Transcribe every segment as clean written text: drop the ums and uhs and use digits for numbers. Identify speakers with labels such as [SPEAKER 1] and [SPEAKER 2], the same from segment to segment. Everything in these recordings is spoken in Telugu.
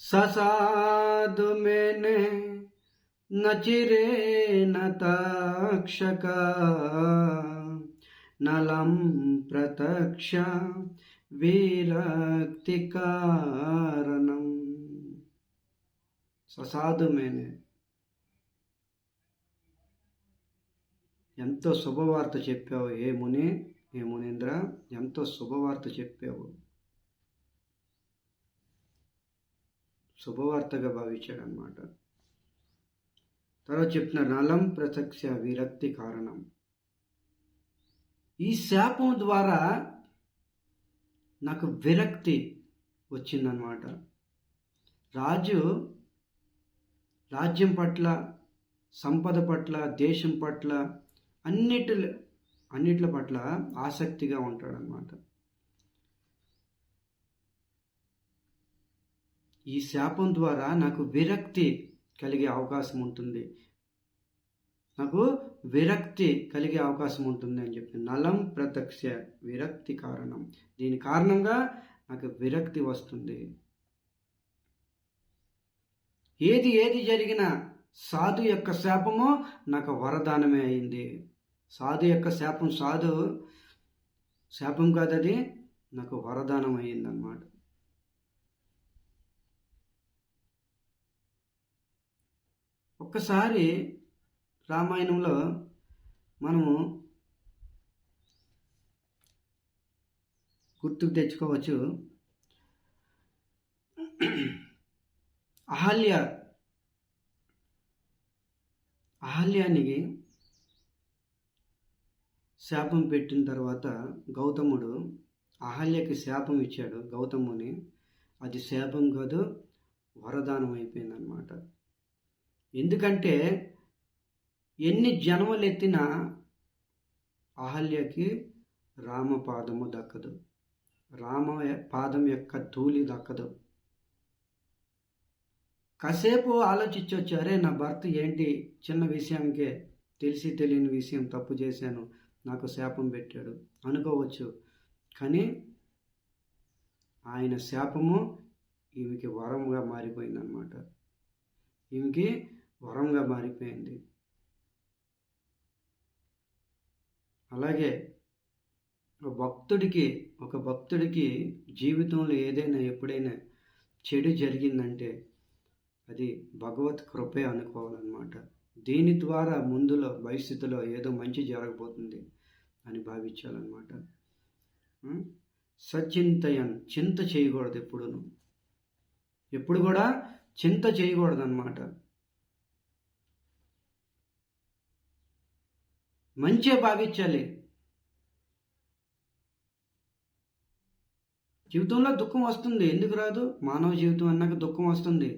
[SPEAKER 1] ससाधु मैंने नचिरे न तक्षक नलं प्रत्यक्ष विरक्ति कारणम. ససాధు మేనే, ఎంతో శుభవార్త చెప్పావు ఏ ముని, ఏ మునీంద్ర, ఎంతో శుభవార్త చెప్పావు. శుభవార్తగా భావించాడనమాట. తర్వాత చెప్తున్నారు నలం ప్రత్యక్ష విరక్తి కారణం. ఈ శాపం ద్వారా నాకు విరక్తి వచ్చిందనమాట. రాజ్యం పట్ల, సంపద పట్ల, దేశం పట్ల, అన్నిట్ల పట్ల ఆసక్తిగా ఉంటాడనమాట. ఈ శాపం ద్వారా నాకు విరక్తి కలిగే అవకాశం ఉంటుంది, అని చెప్పి నలం ప్రత్యక్ష విరక్తి కారణం. దీని కారణంగా నాకు విరక్తి వస్తుంది. ఏది జరిగినా సాధు యొక్క శాపము నాకు వరదానమే అయింది. సాధు యొక్క శాపం కాదది, నాకు వరదానం అయిందన్నమాట. ఒక్కసారి రామాయణంలో మనము గుర్తుకు తెచ్చుకోవచ్చు. అహల్యానికి శాపం పెట్టిన తర్వాత గౌతముడు అహల్యకి శాపం ఇచ్చాడు గౌతముని. అది శాపం కాదు, వరదానం అయిపోయిందనమాట. ఎందుకంటే ఎన్ని జన్మలు ఎత్తినా అహల్యకి రామపాదము దక్కదు, రామ పాదం యొక్క ధూళి దక్కదు. కాసేపు ఆలోచించవచ్చు, అరే నా భర్త ఏంటి చిన్న విషయంకే, తెలిసి తెలియని విషయం తప్పు చేశాను, నాకు శాపం పెట్టాడు అనుకోవచ్చు. కానీ ఆయన శాపము ఈమెకి వరంగా మారిపోయిందనమాట. ఈమెకి వరంగా మారిపోయింది. అలాగే ఒక భక్తుడికి జీవితంలో ఏదైనా ఎప్పుడైనా చెడు జరిగిందంటే అది భగవత్ కృపే అనుకోవాలన్నమాట. దీని ద్వారా ముందులో భవిష్యత్తులో ఏదో మంచి జరగబోతుంది అని భావించాలన్నమాట. సచింతయన్, చింత చేయకూడదు ఎప్పుడు కూడా చింత చేయకూడదు అన్నమాట. మంచిగా భావించాలి. జీవితంలో దుఃఖం వస్తుంది, ఎందుకు రాదు? మానవ జీవితం అన్నాక దుఃఖం వస్తుంది.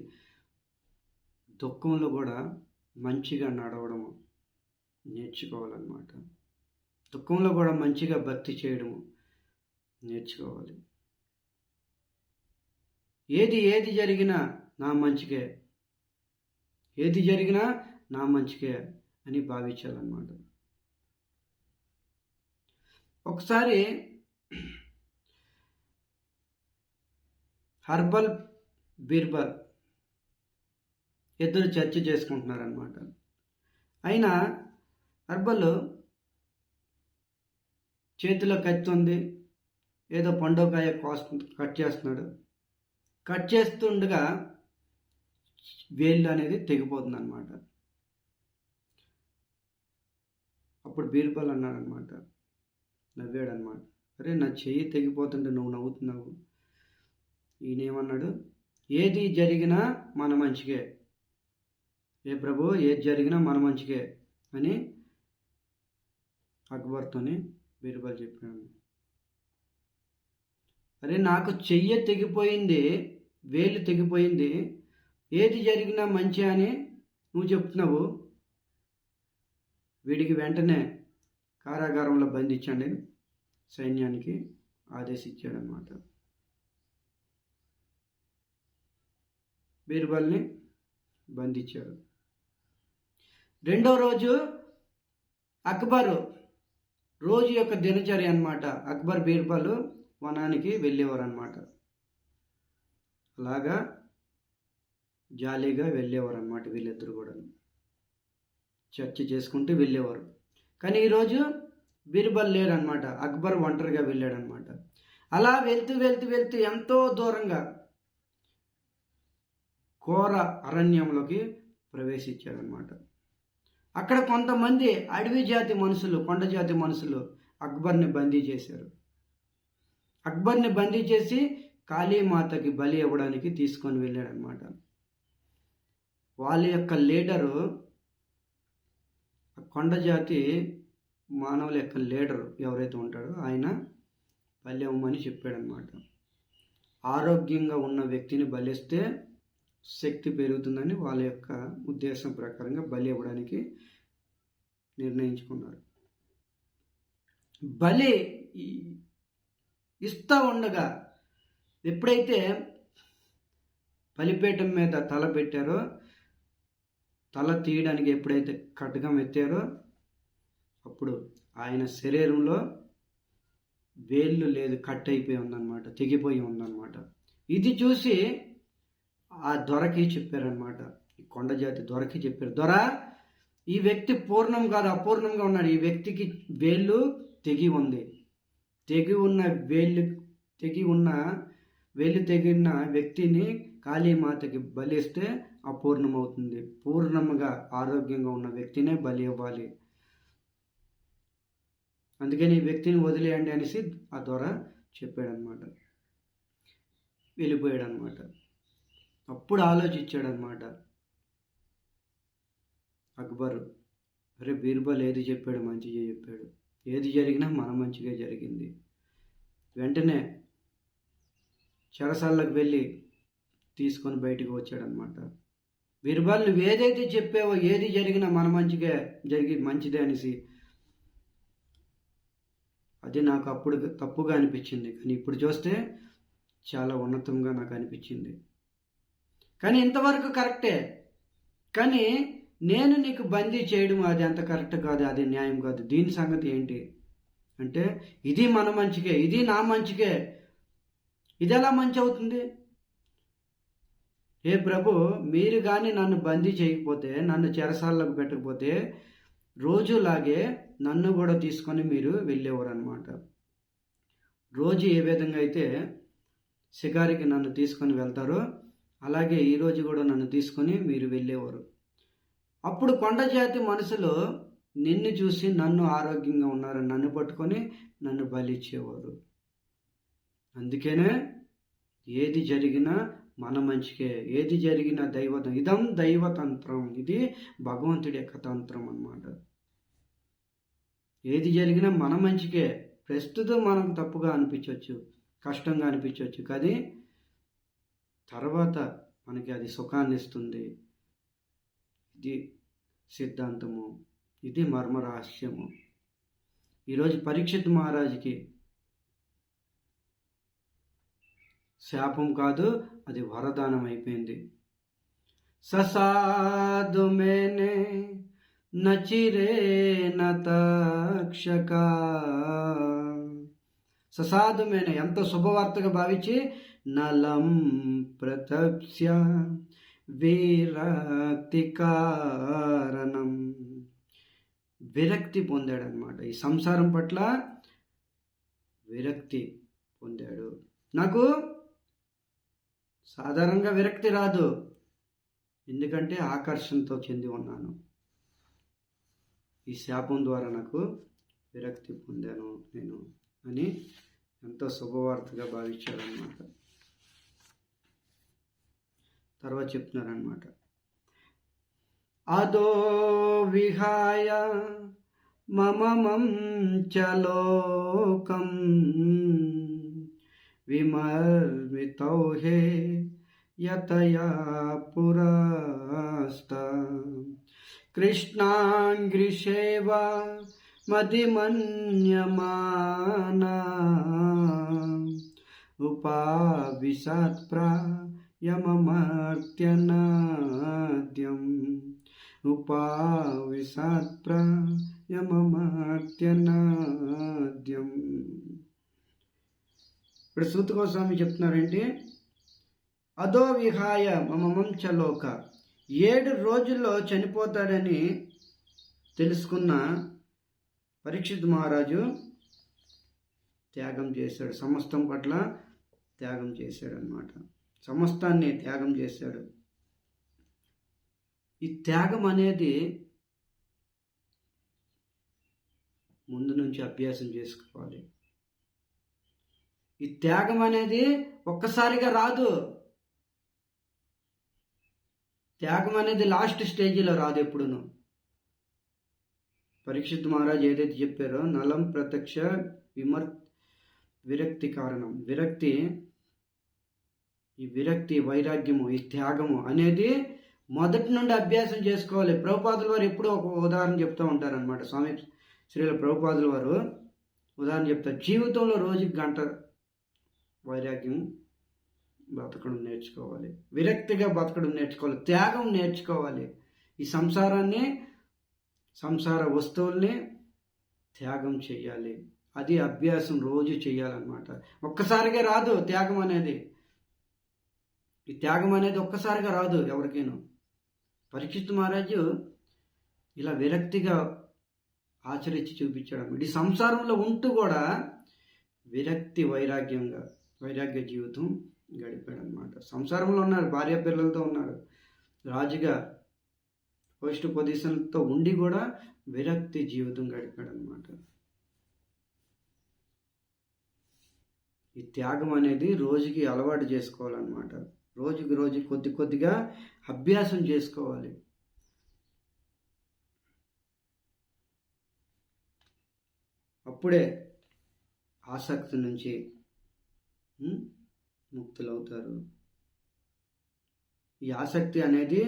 [SPEAKER 1] దుఃఖంలో కూడా మంచిగా నడవడము నేర్చుకోవాలన్నమాట. దుఃఖంలో కూడా మంచిగా భక్తి చేయడము నేర్చుకోవాలి. ఏది జరిగినా నా మంచికే, అని భావించాలన్నమాట. ఒకసారి హర్బల్, బీర్బల్ ఇద్దరు చర్చ చేసుకుంటున్నారనమాట. అయినా హర్బల్ చేతిలో కత్తి ఉంది, ఏదో పండుకాయ కట్ చేస్తున్నాడు. కట్ చేస్తుండగా వేళ్ళు అనేది తెగిపోతుంది అనమాట. అప్పుడు బీర్బల్ అన్నాడనమాట, నవ్వాడనమాట, అరే నా చెయ్యి తెగిపోతుంటే నువ్వు నవ్వుతున్నావు. ఈయనేమన్నాడు, ఏది జరిగినా మన మంచికే, ఏ ప్రభు ఏది జరిగినా మన మంచికే అని అక్బర్తోని బీర్బల్ చెప్పాడు. అరే నాకు చెయ్యి తెగిపోయింది, వేలు తెగిపోయింది, ఏది జరిగినా మంచి అని నువ్వు చెప్తున్నావు. వీడికి వెంటనే కారాగారంలో బంధించండి సైన్యానికి ఆదేశించాడనమాట. బీర్బల్ని బంధించాడు. రెండో రోజు అక్బరు రోజు యొక్క దినచర్య అన్నమాట. అక్బర్ బీర్బల్ వనానికి వెళ్ళేవారు అన్నమాట. అలాగా జాలీగా వెళ్ళేవారు అన్నమాట వీళ్ళిద్దరు కూడా. చర్చ చేసుకుంటూ వెళ్ళేవారు. కానీ ఈరోజు బీర్బల్ లేడనమాట. అక్బర్ ఒంటరిగా వెళ్ళాడనమాట. అలా వెళ్తూ వెళ్తూ వెళ్తూ ఎంతో దూరంగా ఘోర అరణ్యంలోకి ప్రవేశించాడనమాట. అక్కడ కొంతమంది అడవి జాతి మనుషులు, కొండ జాతి మనుషులు అక్బర్ని బందీ చేశారు. అక్బర్ని బందీ చేసి కాళీమాతకి బలి ఇవ్వడానికి తీసుకొని వెళ్ళాడనమాట. వాళ్ళ యొక్క లీడరు, కొండ జాతి మానవుల యొక్క లీడరు ఎవరైతే ఉంటాడో ఆయన బలి ఇవ్వమని చెప్పాడనమాట. ఆరోగ్యంగా ఉన్న వ్యక్తిని బలిస్తే శక్తి పెరుగుతుందని వాళ్ళ యొక్క ఉద్దేశం ప్రకారంగా బలి ఇవ్వడానికి నిర్ణయించుకున్నారు. బలి ఇస్తూ ఉండగా ఎప్పుడైతే బలిపీఠం మీద తల పెట్టారో, తల తీయడానికి ఎప్పుడైతే ఖడ్గం ఎత్తారో అప్పుడు ఆయన శరీరంలో వేళ్ళు లేదు, కట్ అయిపోయి ఉందన్నమాట, తెగిపోయి ఉందన్నమాట. ఇది చూసి ఆ దొరకి చెప్పారనమాట, ఈ కొండ జాతి దొరకి చెప్పారు, దొర ఈ వ్యక్తి పూర్ణం కాదు అపూర్ణంగా ఉన్నాడు, ఈ వ్యక్తికి వేళ్ళు తెగి ఉంది, వేళ్ళు తెగిన వ్యక్తిని కాళీమాతకి బలిస్తే అపూర్ణమవుతుంది, పూర్ణంగా ఆరోగ్యంగా ఉన్న వ్యక్తినే బలి ఇవ్వాలి, అందుకని ఈ వ్యక్తిని వదిలేయండి అనేసి ఆ దొర చెప్పాడనమాట. వెళ్ళిపోయాడనమాట. అప్పుడు ఆలోచించాడనమాట అక్బరు, అరే బీర్బల్ ఏది చెప్పాడు మంచిగా చెప్పాడు, ఏది జరిగినా మన మంచిగా జరిగింది. వెంటనే చెరసాలకు వెళ్ళి తీసుకొని బయటకు వచ్చాడనమాట. బీర్బల్ నువ్వు ఏదైతే చెప్పావో ఏది జరిగినా మన మంచిగా మంచిదే అనేసి, అది నాకు అప్పుడు తప్పుగా అనిపించింది, కానీ ఇప్పుడు చూస్తే చాలా ఉన్నతంగా నాకు అనిపించింది. కానీ ఇంతవరకు కరెక్టే, కానీ నేను నీకు బందీ చేయడం అది అంత కరెక్ట్ కాదు, అది న్యాయం కాదు. దీని సంగతి ఏంటి అంటే, ఇది మన మంచికే, ఇది నా మంచికే, ఇది ఎలా మంచి అవుతుంది? ఏ ప్రభు, మీరు కానీ నన్ను బందీ చేయకపోతే, నన్ను చెరసాలకు పెట్టకపోతే రోజులాగే నన్ను కూడా తీసుకొని మీరు వెళ్ళేవారు అనమాట. రోజు ఏ విధంగా అయితే షికారికి నన్ను తీసుకొని వెళ్తారో అలాగే ఈరోజు కూడా నన్ను తీసుకొని మీరు వెళ్ళేవారు. అప్పుడు కొండ జాతి మనుషులు నిన్ను చూసి నన్ను ఆరోగ్యంగా ఉన్నారని నన్ను పట్టుకొని నన్ను బలిచ్చేవారు. అందుకనే ఏది జరిగినా మన మంచికే, ఏది జరిగినా ఇదం దైవతంత్రం, ఇది భగవంతుడి యొక్క తంత్రం అన్నమాట. ఏది జరిగినా మన మంచికే. ప్రస్తుతం మనకు తప్పుగా అనిపించవచ్చు, కష్టంగా అనిపించవచ్చు, కానీ తర్వాత మనకి అది సుఖాన్ని ఇస్తుంది. ఇది సిద్ధాంతము, ఇది మర్మ రహస్యము. ఈరోజు పరీక్షిత్ మహారాజుకి శాపం కాదు, అది వరదానం అయిపోయింది. ససాదు మేనే నచిరే నతక్షక, ససాదు మేనే ఎంత శుభవార్తగా భావించి నలం ప్రతప్స్య విరక్తి కారణం, విరక్తి పొందాడనమాట. ఈ సంసారం పట్ల విరక్తి పొందాడు. నాకు సాధారణంగా విరక్తి రాదు, ఎందుకంటే ఆకర్షణతో చెంది ఉన్నాను. ఈ శాపం ద్వారా నాకు విరక్తి పొందాను నేను అని ఎంతో శుభవార్తగా భావించారనమాట. తర్వాత చెప్తున్నారనమాట, అదో విహాయ మమమం చలోకం విమర్మితౌ హే యతయా పురస్త కృష్ణాంగ్రిషేవా మదిమన్యమానా ఉపావిశత్ ప్రాయమమర్త్యనాద్యం, ఉపావిశత్ ప్రాయమమర్త్యనాద్యం. ఇప్పుడు సూత గోస్వామి చెప్తున్నారేంటి, అదో విహాయ మమమం చలోక. 7 రోజుల్లో చనిపోతాడని తెలుసుకున్న పరీక్షిత్ మహారాజు త్యాగం చేశాడు, సమస్తం పట్ల త్యాగం చేశాడు అన్నమాట. సమస్తాన్ని త్యాగం చేశాడు. ఈ త్యాగం అనేది ముందు నుంచి అభ్యాసం చేసుకోవాలి. ఈ త్యాగం అనేది ఒక్కసారిగా రాదు. త్యాగం అనేది లాస్ట్ స్టేజీలో రాదు ఎప్పుడును. పరీక్షిత్ మహారాజ్ ఏదైతే చెప్పారో నలం ప్రత్యక్ష విరక్తి కారణం, ఈ విరక్తి, వైరాగ్యము, ఈ త్యాగము అనేది మొదటి నుండి అభ్యాసం చేసుకోవాలి. ప్రభుపాదుల వారు ఎప్పుడూ ఒక ఉదాహరణ చెప్తూ ఉంటారనమాట. స్వామి శ్రీల ప్రభుపాదుల వారు ఉదాహరణ చెప్తారు. జీవితంలో రోజుకి గంట వైరాగ్యం బతకడం నేర్చుకోవాలి, విరక్తిగా బతకడం నేర్చుకోవాలి, త్యాగం నేర్చుకోవాలి. ఈ సంసార వస్తువుల్ని త్యాగం చేయాలి. అది అభ్యాసం రోజు చేయాలన్నమాట. ఒక్కసారిగా రాదు త్యాగం అనేది. ఈ త్యాగం అనేది ఒక్కసారిగా రాదు ఎవరికైనా. పరీక్షిత్ మహారాజు ఇలా విరక్తిగా ఆచరించి చూపించాడు. ఈ సంసారంలో ఉంటూ కూడా విరక్తి వైరాగ్య జీవితం గడిపాడు అనమాట. సంసారంలో ఉన్నారు, భార్య పిల్లలతో ఉన్నారు, రాజుగా పోస్ట్ పొజిషన్తో ఉండి కూడా విరక్తి జీవితం గడిపాడు అనమాట. ఈ త్యాగం అనేది రోజుకి అలవాటు చేసుకోవాలన్నమాట. రోజు కొద్దిగా అభ్యాసం చేసుకోవాలి. అప్పుడే ఆసక్తి నుంచి ముక్తులవుతారు. ఈ ఆసక్తి అనేది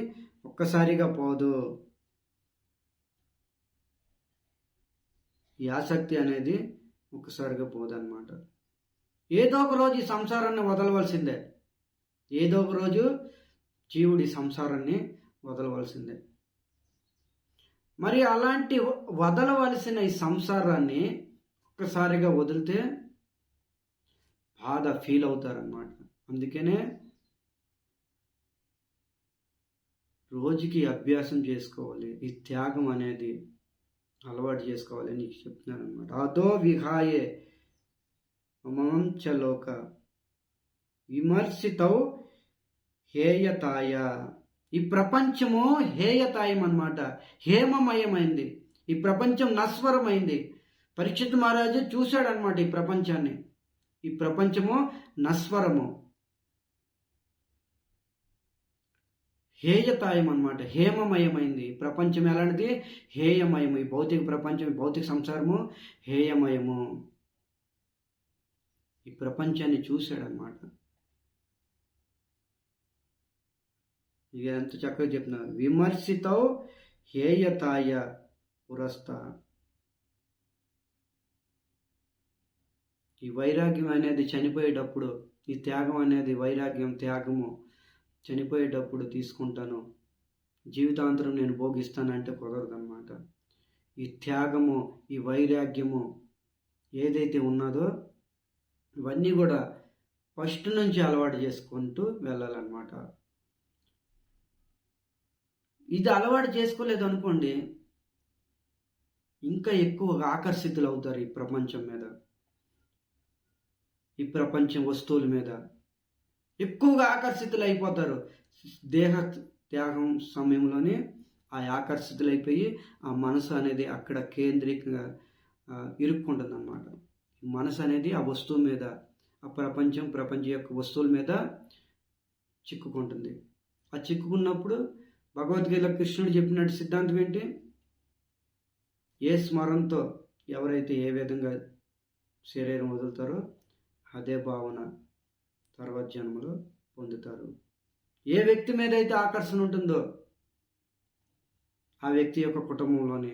[SPEAKER 1] ఒక్కసారిగా పోదు. ఈ ఆసక్తి అనేది ఒక్కసారిగా పోదన్నమాట. ఏదో ఒక రోజు ఈ సంసారాన్ని వదలవలసిందే. ఏదో ఒక రోజు జీవుడి సంసారాన్ని వదలవలసిందే. మరి అలాంటి వదలవలసిన ఈ సంసారాన్ని ఒక్కసారిగా వదిలితే బాధ ఫీల్ అవుతారన్నమాట. అందుకనే రోజుకి అభ్యాసం చేసుకోవాలి. ఈ త్యాగం అనేది అలవాటు చేసుకోవాలి నీకు చెప్తున్నాను అనమాట. అదో విహాయే మమం చలోక విమర్శితౌ హేయతాయ. ఈ ప్రపంచము హేయతాయం అన్నమాట, హేమమయమైంది. ఈ ప్రపంచం నశ్వరమైంది. పరీక్షిత్ మహారాజు చూశాడనమాట ఈ ప్రపంచాన్ని. ఈ ప్రపంచము నశ్వరము, హేయతాయం అన్నమాట, హేమమయమైంది. ప్రపంచం ఎలాంటిది? హేయమయము. ఈ భౌతిక ప్రపంచం, భౌతిక సంసారము హేయమయము. ఈ ప్రపంచాన్ని చూశాడనమాట. ఇక ఎంత చక్కగా చెప్తున్నారు. విమర్శితౌ హేయతాయ పురస్త. ఈ వైరాగ్యం అనేది చనిపోయేటప్పుడు, ఈ త్యాగం అనేది త్యాగము చనిపోయేటప్పుడు తీసుకుంటాను, జీవితాంతరం నేను భోగిస్తానంటే కుదరదన్నమాట. ఈ త్యాగము, ఈ వైరాగ్యము ఏదైతే ఉన్నదో ఇవన్నీ కూడా ఫస్ట్ నుంచి అలవాటు చేసుకుంటూ వెళ్ళాలన్నమాట. ఇది అలవాటు చేసుకోలేదు అనుకోండి, ఇంకా ఎక్కువగా ఆకర్షితులు అవుతారు ఈ ప్రపంచం మీద, ఈ ప్రపంచం వస్తువుల మీద ఎక్కువగా ఆకర్షితులు అయిపోతారు. దేహ త్యాగం సమయంలోనే ఆ ఆకర్షితులైపోయి ఆ మనసు అనేది అక్కడ కేంద్రీకంగా ఇరుక్కుంటుంది అన్నమాట. మనసు అనేది ఆ వస్తువు మీద, ఆ ప్రపంచం యొక్క వస్తువుల మీద చిక్కుకుంటుంది. ఆ చిక్కుకున్నప్పుడు భగవద్గీత కృష్ణుడు చెప్పినట్టు సిద్ధాంతం ఏంటి? ఏ స్మరణతో ఎవరైతే ఏ విధంగా శరీరం వదులుతారో అదే భావన తర్వాత జన్మలో పొందుతారు. ఏ వ్యక్తి మీద అయితే ఆకర్షణ ఉంటుందో ఆ వ్యక్తి యొక్క కుటుంబంలోనే.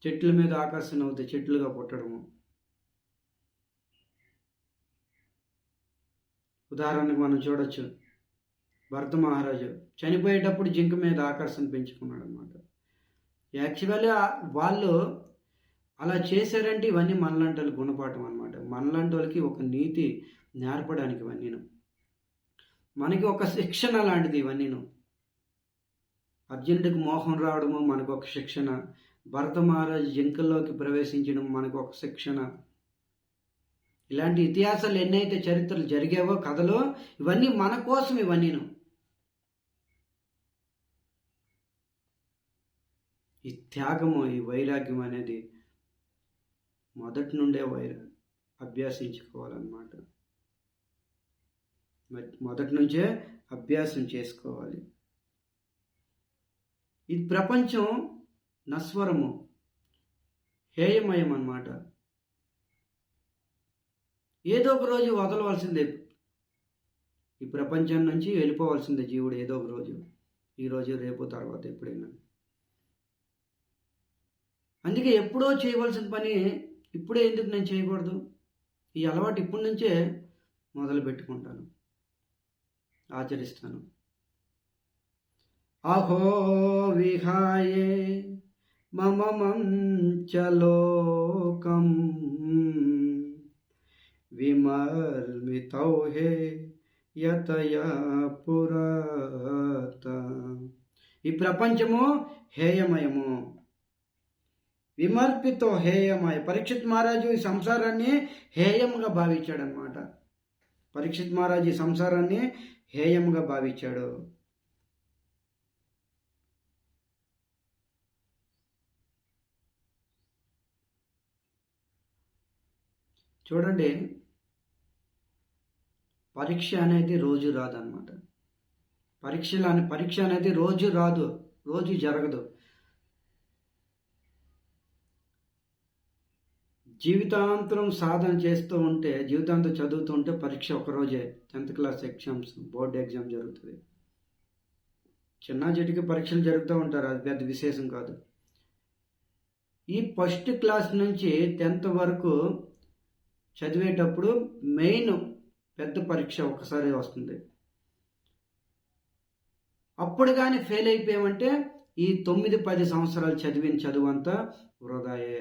[SPEAKER 1] చెట్ల మీద ఆకర్షణ అవుతాయి, చెట్లుగా పుట్టడము. ఉదాహరణకు మనం చూడొచ్చు, భరత మహారాజు చనిపోయేటప్పుడు జింక మీద ఆకర్షణ పెంచుకున్నాడు అనమాట. యాక్చువల్లీ వాళ్ళు అలా చేశారంటే ఇవన్నీ మనలాంటి వాళ్ళకి గుణపాఠం అనమాట. మనలాంటి వాళ్ళకి ఒక నీతి నేర్పడానికి ఇవన్నీను. మనకి ఒక శిక్షణ లాంటిది ఇవన్నీను. అర్జునుడికి మోహం రావడము మనకు ఒక శిక్షణ, భరత మహారాజు జింకల్లోకి ప్రవేశించడం మనకు ఒక శిక్షణ. ఇలాంటి ఇతిహాసాలు ఎన్నైతే చరిత్రలు జరిగావో, కథలో, ఇవన్నీ మన కోసం ఇవన్నీను. ఈ త్యాగము, ఈ వైరాగ్యం అనేది మొదటి నుండే అభ్యాసించుకోవాలన్నమాట. మొదటి నుంచే అభ్యాసం చేసుకోవాలి. ఈ ప్రపంచం నశ్వరము, హేయమయం అన్నమాట. ఏదో ఒక రోజు వదలవలసిందే. ఈ ప్రపంచం నుంచి వెళ్ళిపోవాల్సిందే జీవుడు ఏదో ఒక రోజు. ఈరోజు, రేపు, తర్వాత ఎప్పుడైనా. అందుకే ఎప్పుడో చేయవలసిన పని ఇప్పుడే ఎందుకు నేను చేయకూడదు? ఈ అలవాటు ఇప్పటి నుంచే మొదలు పెట్టుకుంటాను, ఆచరిస్తాను. అహో విహాయే మమ మంచలోకం విమర్మితౌ హే యతయా పురాత. ఈ ప్రపంచము హేయమయము, విమర్పితో హేయమయ. పరీక్షిత్ మహారాజు ఈ సంసారాన్ని హేయంగా భావించాడనమాట. పరీక్షిత్ మహారాజు ఈ సంసారాన్ని హేయంగా భావించాడు. చూడండి, పరీక్ష అనేది రోజు రాదన్నమాట. పరీక్ష అనేది రోజు రాదు, రోజు జరగదు. జీవితాంతరం సాధన చేస్తూ ఉంటే, జీవితాంతం చదువుతూ ఉంటే పరీక్ష ఒకరోజే. 10th class exams, board exam జరుగుతుంది. చిన్న చిటికి పరీక్షలు జరుగుతూ ఉంటారు, అది పెద్ద విశేషం కాదు. ఈ ఫస్ట్ క్లాస్ నుంచి 10th వరకు చదివేటప్పుడు మెయిన్ పెద్ద పరీక్ష ఒకసారి వస్తుంది. అప్పుడు కానీ ఫెయిల్ అయిపోయామంటే ఈ 9-10 సంవత్సరాలు చదివిన చదువు అంతా వృధాయే.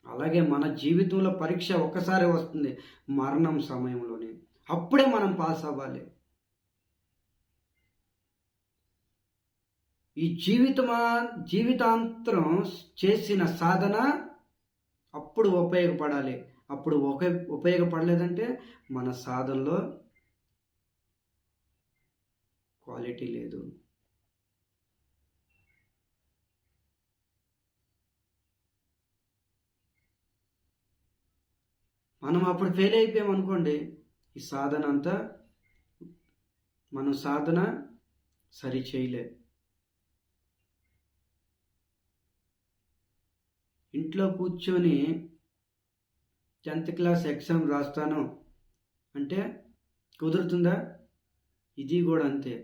[SPEAKER 1] అలాగే మన జీవితంలో పరీక్ష ఒక్కసారి వస్తుంది, మరణం సమయంలోనే. అప్పుడే మనం పాస్ అవ్వాలి. ఈ జీవితాంతరం చేసిన సాధన అప్పుడు ఉపయోగపడాలి. అప్పుడు ఉపయోగపడలేదంటే మన సాధనలో క్వాలిటీ లేదు. మనం అప్పుడు ఫెయిల్ అయిపోయామనుకోండి, ఈ సాధన అంతా మనం సాధన సరి చేయలే. ఇంట్లో కూర్చొని 10th క్లాస్ ఎగ్జామ్ రాస్తాను అంటే కుదురుతుందా? ఇది కూడా అంతే.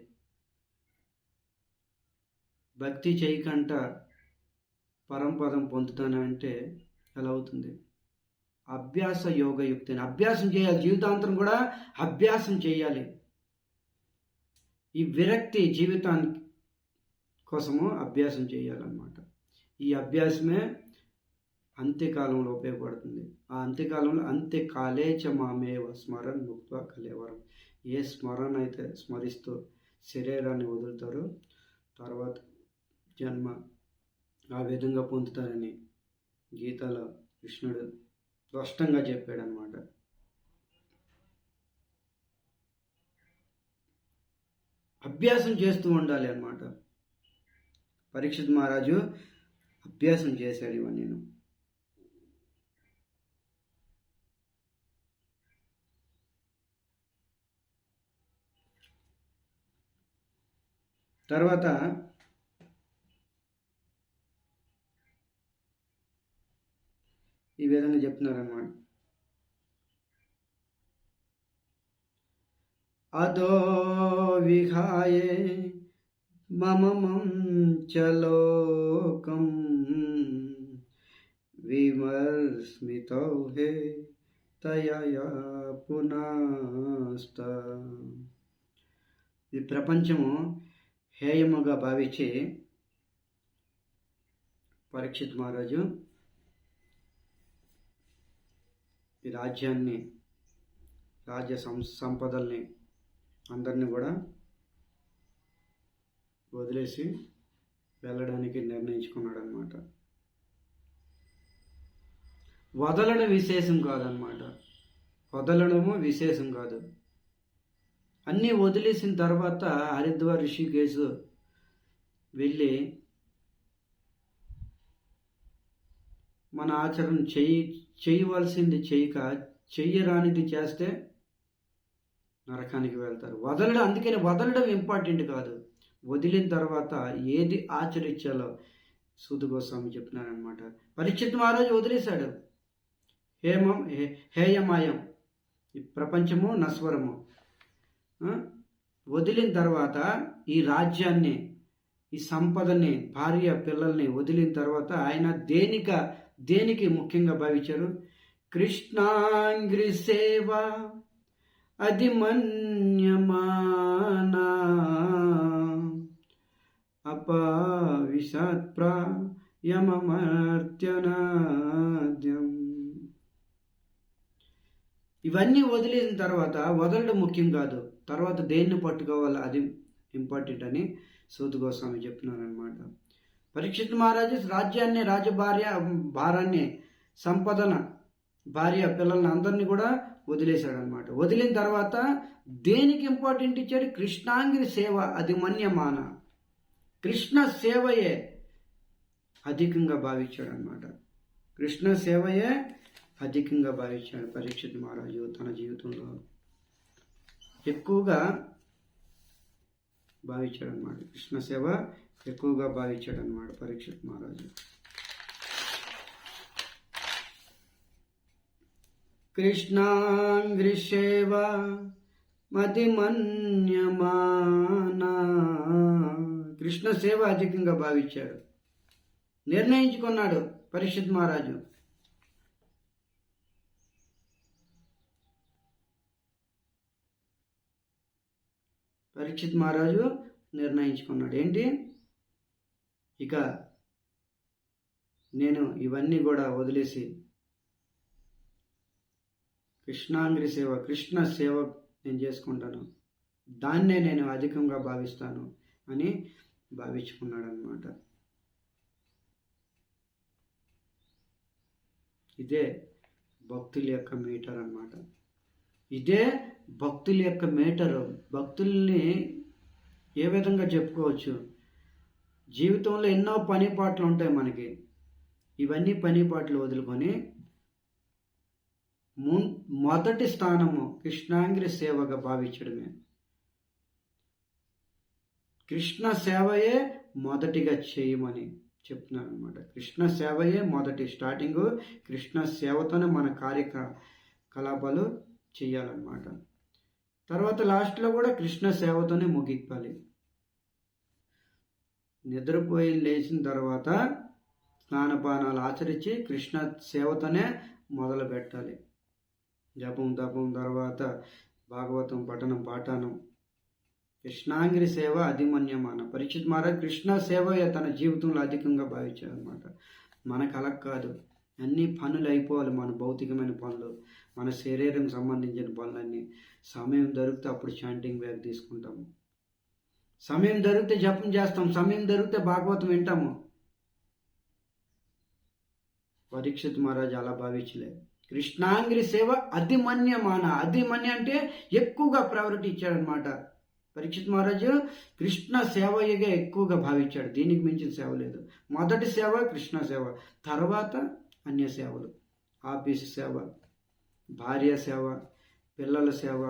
[SPEAKER 1] భక్తి చేయకంట పరంపదం పొందుతానంటే ఎలా అవుతుంది? అభ్యాస యోగయుక్తి, అభ్యాసం చేయాలి. జీవితాంతరం కూడా అభ్యాసం చేయాలి. ఈ విరక్తి జీవితానికి కోసము అభ్యాసం చేయాలన్నమాట. ఈ అభ్యాసమే అంత్యకాలంలో ఉపయోగపడుతుంది. ఆ అంత్యకాలంలో అంత్యకాలే చ మామేవ స్మరన్ ముక్త్వా కలేవరం. ఏ స్మరణ అయితే స్మరిస్తూ శరీరాన్ని వదులుతారో తర్వాత జన్మ ఆ విధంగా పొందుతారని గీతలో కృష్ణుడు స్పష్టంగా చెప్పాడనమాట. అభ్యాసం చేస్తూ ఉండాలి అన్నమాట. పరీక్షిత్ మహారాజు అభ్యాసం చేశాడు ఇవన్నీ. తర్వాత ఈ విధంగా చెప్తున్నారన్నమాట. అదో విహాయే మమ మంచలోకం విమర్స్మితౌ హే తయా పునస్త. ఈ ప్రపంచము హేయముగా భావించి పరీక్షిత్ మహారాజు ఈ రాజ్య సంపదల్ని అందరినీ కూడా వదిలేసి వెళ్ళడానికి నిర్ణయించుకున్నాడు అనమాట. వదలడం విశేషం కాదనమాట. వదలడము విశేషం కాదు. అన్నీ వదిలేసిన తర్వాత హరిద్వార్ ఋషికేశ్ వెళ్ళి మన ఆచరణ చేయవలసింది చేయక చెయ్యరానిది చేస్తే నరకానికి వెళ్తారు. వదలడం, అందుకని వదలడం ఇంపార్టెంట్ కాదు, వదిలిన తర్వాత ఏది ఆచరించాలో సూత గోస్వామి చెప్తున్నారనమాట. పరీక్షిత్ మహారాజు వదిలేశాడు. హేయమాయం, ఈ ప్రపంచము నశ్వరము. వదిలిన తర్వాత ఈ రాజ్యాన్ని, ఈ సంపదని, భార్య పిల్లల్ని వదిలిన తర్వాత ఆయన దేనికి ముఖ్యంగా భావించారు? కృష్ణాంగ్రి సేవ అది మన్యమానా అపవిశత్ ప్రాయమమర్త్యనాద్యం. ఇవన్నీ వదిలేసిన తర్వాత వదలడం ముఖ్యం కాదు, తర్వాత దేన్ని పట్టుకోవాలో అది ఇంపార్టెంట్ అని సూత గోస్వామి చెప్తున్నారు అనమాట. పరీక్షిత్ మహారాజు రాజ్యాన్ని, భారాన్ని, సంపదన, భార్య పిల్లల్ని అందరినీ కూడా వదిలేశాడు అనమాట. వదిలిన తర్వాత దేనికి ఇంపార్టెంట్ ఇచ్చాడు? కృష్ణాంగిరి సేవ అది మన్యమాన, కృష్ణ సేవయే అధికంగా భావించాడు అనమాట. కృష్ణ సేవయే అధికంగా భావించాడు పరీక్షిత్ మహారాజు తన జీవితంలో ఎక్కువగా భావించాడు అనమాట. కృష్ణ సేవ ఎక్కువగా భావించాడు అనమాట పరీక్షిత్ మహారాజు. కృష్ణాంగ్రి సేవ మతి మన్యమానా, కృష్ణ సేవ అధికంగా భావించాడు, నిర్ణయించుకున్నాడు పరీక్షిత్ మహారాజు. పరీక్షిత్ మహారాజు నిర్ణయించుకున్నాడు ఏంటి? ఇక నేను ఇవన్నీ కూడా వదిలేసి కృష్ణాంగ్రి సేవ, కృష్ణ సేవ నేను చేసుకుంటాను, దాన్నే నేను అధికంగా భావిస్తాను అని భావించుకున్నాడు అన్నమాట. ఇదే భక్తుల యొక్క మీటర్ అన్నమాట. ఇదే భక్తుల యొక్క మీటరు. భక్తుల్ని ఏ విధంగా చెప్పుకోవచ్చు? జీవితంలో ఎన్నో పని పాటలు ఉంటాయి మనకి. ఇవన్నీ పని పాటలు వదులుకొని మొదటి స్థానము కృష్ణాంగ్రి సేవగా భావించడమే. కృష్ణ సేవయే మొదటిగా చేయమని చెప్తున్నారు అనమాట. కృష్ణ సేవయే మొదటి స్టార్టింగ్. కృష్ణ సేవతోనే మన కార్యకలాపాలు చేయాలన్నమాట. తర్వాత లాస్ట్లో కూడా కృష్ణ సేవతోనే ముగిపాలి. నిద్రపోయి లేచిన తర్వాత స్నానపానాలు ఆచరించి కృష్ణ సేవతోనే మొదలు పెట్టాలి. జపం తపం తర్వాత భాగవతం పఠనం పాఠానం. కృష్ణాంగిరి సేవ అధిమన్యమాన. పరీక్షిత్ మహారాజ్ కృష్ణ సేవ తన జీవితంలో అధికంగా భావించాడు అనమాట. మనకు అలా కాదు, అన్ని పనులు అయిపోవాలి. మన భౌతికమైన పనులు, మన శరీరం సంబంధించిన పనులన్నీ సమయం దొరికితే అప్పుడు చాంటింగ్ బ్యాగ్ తీసుకుంటాము, సమయం దొరికితే జపం చేస్తాం, సమయం దొరికితే భాగవతం వింటాము. పరీక్షిత్ మహారాజ్ అలా భావించలే. కృష్ణాంగిరి సేవ అధిమన్యమాన. అధిమన్య అంటే ఎక్కువగా ప్రయారిటీ ఇచ్చాడనమాట. పరీక్షిత్ మహారాజు కృష్ణ సేవగా ఎక్కువగా భావించాడు. దీనికి మించిన సేవ లేదు. మొదటి సేవ కృష్ణ సేవ, తర్వాత అన్య సేవలు, ఆఫీసు సేవ, భార్య సేవ, పిల్లల సేవ,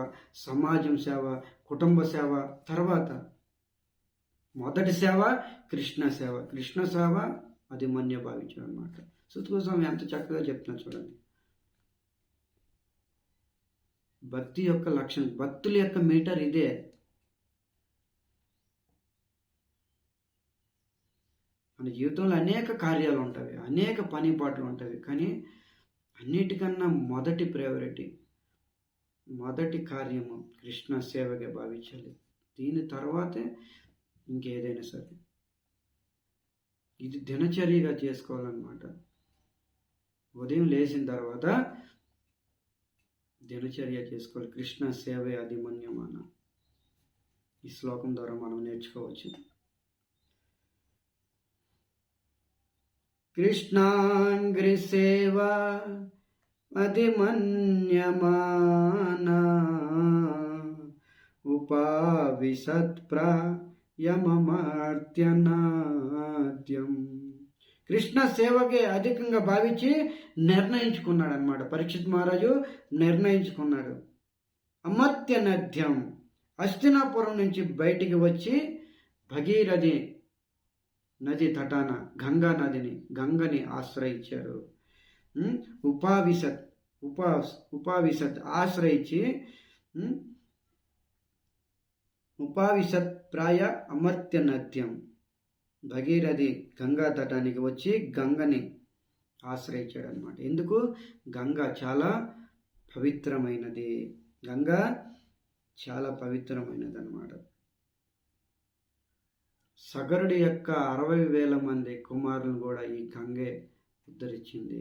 [SPEAKER 1] సమాజం సేవ, కుటుంబ సేవ. తర్వాత మొదటి సేవ కృష్ణ సేవ. కృష్ణ సేవ అధిమన్య భావించాడు అనమాట. సూత గోస్వామి ఎంత చక్కగా చెప్తున్నారు చూడండి. భక్తి యొక్క లక్షణం, భక్తుల యొక్క మీటర్ ఇదే. మన జీవితంలో అనేక కార్యాలు ఉంటాయి, అనేక పని పాటలు ఉంటాయి, కానీ అన్నిటికన్నా మొదటి ప్రయారిటీ, మొదటి కార్యము కృష్ణ సేవగా భావించాలి. దీని తర్వాతే ఇంకేదైనా సరే. ఇది దినచర్యగా చేసుకోవాలన్నమాట. ఉదయం లేచిన తర్వాత దినచర్య చేసుకోవాలి. కృష్ణ సేవే అధిమన్యమాన. ఈ శ్లోకం ద్వారా మనం నేర్చుకోవచ్చు. కృష్ణాంగ్రి సేవ అధిమన్యమాన ఉపావిశత్ప్రయమమర్త్యనాద్యం. కృష్ణ సేవకే అధికంగా భావించి నిర్ణయించుకున్నాడు అనమాట. పరీక్షిత్ మహారాజు నిర్ణయించుకున్నాడు. అమర్త్య నద్యం, హస్తినాపురం నుంచి బయటికి వచ్చి భగీరథి నది తటాన గంగని ఆశ్రయించారు. ఉపావిశత్ ఆశ్రయించి ఉపావిశత్ ప్రాయ అమర్త్య నద్యం, భగీరథి గంగా తటానికి వచ్చి గంగని ఆశ్రయించాడు అనమాట. ఎందుకు? గంగ చాలా పవిత్రమైనది. గంగ చాలా పవిత్రమైనది అనమాట. సగరుడి యొక్క 60,000 మంది కుమారులను కూడా ఈ గంగే ఉద్ధరించింది.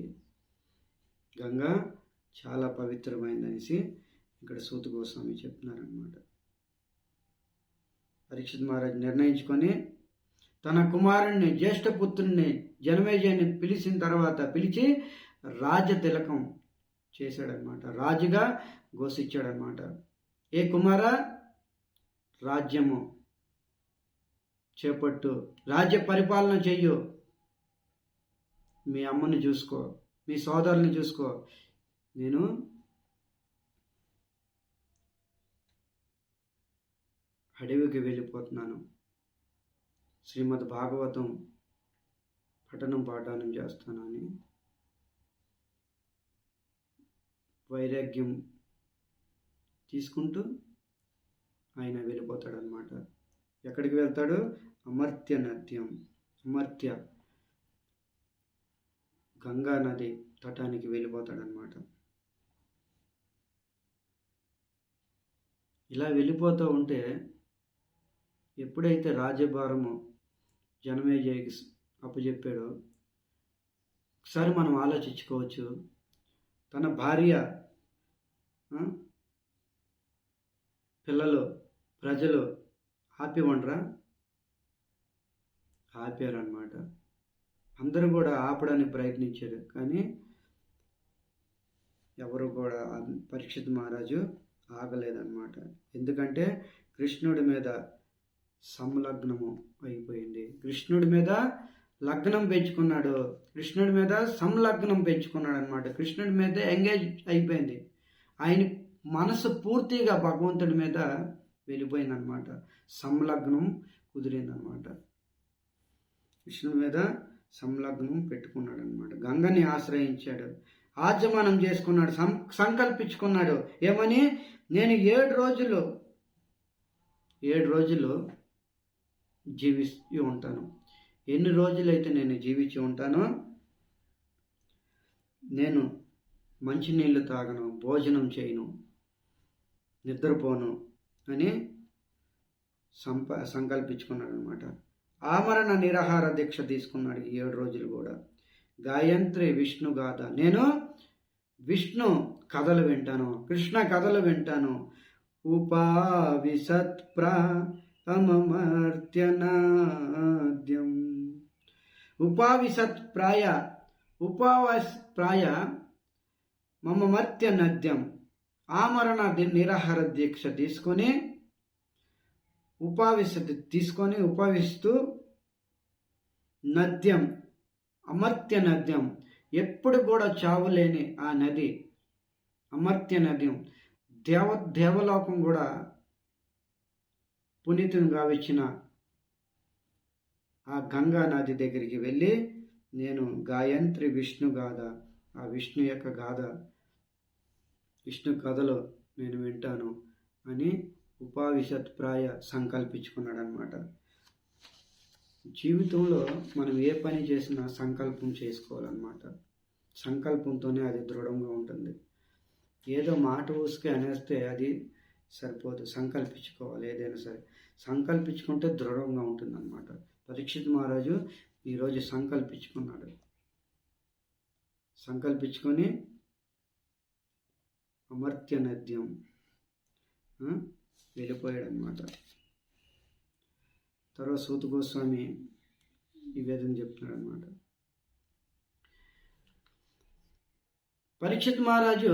[SPEAKER 1] గంగ చాలా పవిత్రమైనదనేసి ఇక్కడ సూత గోస్వామి చెప్తున్నారనమాట. పరీక్షిత్ మహారాజ్ నిర్ణయించుకొని తన కుమారుణ్ణి, జ్యేష్ఠపుత్రుణ్ణి జనమేజయుని పిలిచి రాజ్య తిలకం చేశాడనమాట. రాజుగా ఘోషించాడనమాట. ఏ కుమార, రాజ్యము చేపట్టు, రాజ్య పరిపాలన చెయ్యు, మీ అమ్మని చూసుకో, మీ సోదరుని చూసుకో, నేను అడవికి వెళ్ళిపోతున్నాను. శ్రీమద్ భాగవతం పాఠనం చేస్తానని వైరాగ్యం తీసుకుంటూ ఆయన వెళ్ళిపోతాడనమాట. ఎక్కడికి వెళ్తాడు? అమర్త్య నద్యం, అమర్త్య గంగా నది తటానికి వెళ్ళిపోతాడనమాట. ఇలా వెళ్ళిపోతూ ఉంటే ఎప్పుడైతే రాజ్యభారము జనమేజయుకి అప్పచెప్పాడో ఒకసారి మనం ఆలోచించుకోవచ్చు. తన భార్య, పిల్లలు, ప్రజలు ఆపివండరా? ఆపారనమాట. అందరూ కూడా ఆపడానికి ప్రయత్నించారు, కానీ ఎవరు కూడా పరీక్షిత్ మహారాజు ఆగలేదన్నమాట. ఎందుకంటే కృష్ణుడి మీద సంలగ్నము అయిపోయింది. కృష్ణుడి మీద లగ్నం పెంచుకున్నాడు, కృష్ణుడి మీద సంలగ్నం పెంచుకున్నాడు అనమాట. కృష్ణుడి మీద ఎంగేజ్ అయిపోయింది. ఆయన మనసు పూర్తిగా భగవంతుడి మీద వెళ్ళిపోయిందనమాట. సంలగ్నం కుదిరిందనమాట. కృష్ణుడి మీద సంలగ్నం పెట్టుకున్నాడు అనమాట. గంగని ఆశ్రయించాడు, ఆచమనం చేసుకున్నాడు, సంకల్పించుకున్నాడు. ఏమని? నేను 7 రోజులు జీవిస్తూ ఉంటాను. ఎన్ని రోజులైతే నేను జీవించి ఉంటానో నేను మంచినీళ్ళు తాగను, భోజనం చేయను, నిద్రపోను అని సంకల్పించుకున్నాడు అనమాట. ఆమరణ నిరాహార దీక్ష తీసుకున్నాడు 7 రోజులు కూడా. గాయత్రి విష్ణు గాథ, నేను విష్ణు కథలు వింటాను, కృష్ణ కథలు వింటాను. ఉపావిశత్ప్రయమమర్త్యనాద్యం, ఉపావిశత్ప్రాయ మమమర్త్య నద్యం. ఆమరణ నిరాహార దీక్ష తీసుకొని ఉపావిస్తూ నద్యం, అమర్త్య నద్యం, ఎప్పుడు కూడా చావులేని ఆ నది, అమర్త్య నద్యం, దేవలోకం కూడా పునీతుని గావించిన ఆ గంగా నది దగ్గరికి వెళ్ళి నేను గాయత్రి విష్ణు గాథ, ఆ విష్ణు యొక్క గాథ, విష్ణు కథలో నేను వింటాను అని ఉపావిశత్ప్రాయ సంకల్పించుకున్నాడు అనమాట. జీవితంలో మనం ఏ పని చేసినా సంకల్పం చేసుకోవాలన్నమాట. సంకల్పంతోనే అది దృఢంగా ఉంటుంది. ఏదో మాట ఊసుకే అనేస్తే అది సరిపోదు. సంకల్పించుకోవాలి. ఏదైనా సరే సంకల్పించుకుంటే దృఢంగా ఉంటుంది అన్నమాట. పరీక్షిత్ మహారాజు ఈరోజు సంకల్పించుకున్నాడు. సంకల్పించుకొని అమర్త్య నద్యం వెళ్ళిపోయాడు అనమాట. తర్వాత సూత గోస్వామి ఈ విధంగా చెప్తున్నాడు అనమాట. పరీక్షిత్ మహారాజు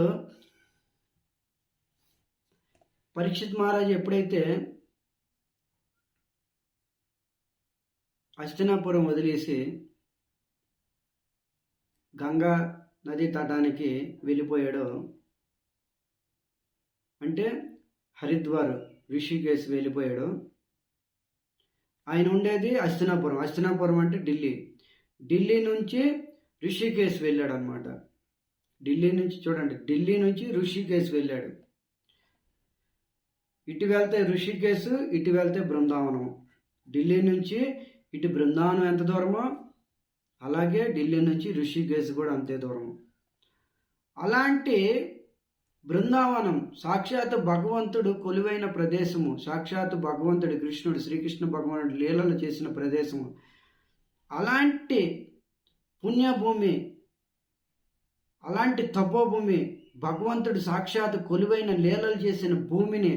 [SPEAKER 1] ఎప్పుడైతే హస్తినాపురం వదిలేసి గంగా నది తటానికి వెళ్ళిపోయాడో, అంటే హరిద్వార్ ఋషికేశ్ వెళ్ళిపోయాడు. ఆయన ఉండేది హస్తినాపురం. హస్తినాపురం అంటే ఢిల్లీ నుంచి ఋషికేశ్ వెళ్ళాడు అనమాట. ఢిల్లీ నుంచి ఋషికేశ్ వెళ్ళాడు. ఇటు వెళ్తే ఋషికేశ్, ఇటు వెళ్తే బృందావనం. ఢిల్లీ నుంచి ఇటు బృందావనం ఎంత దూరమో అలాగే ఢిల్లీ నుంచి ఋషికేశ్ కూడా అంతే దూరం. అలాంటి బృందావనం సాక్షాత్ భగవంతుడు కొలువైన ప్రదేశము, సాక్షాత్ భగవంతుడు కృష్ణుడు శ్రీకృష్ణ భగవానుడు లీలలు చేసిన ప్రదేశము. అలాంటి పుణ్యభూమి, అలాంటి తపోభూమి, భగవంతుడు సాక్షాత్ కొలువైన లీలలు చేసిన భూమిని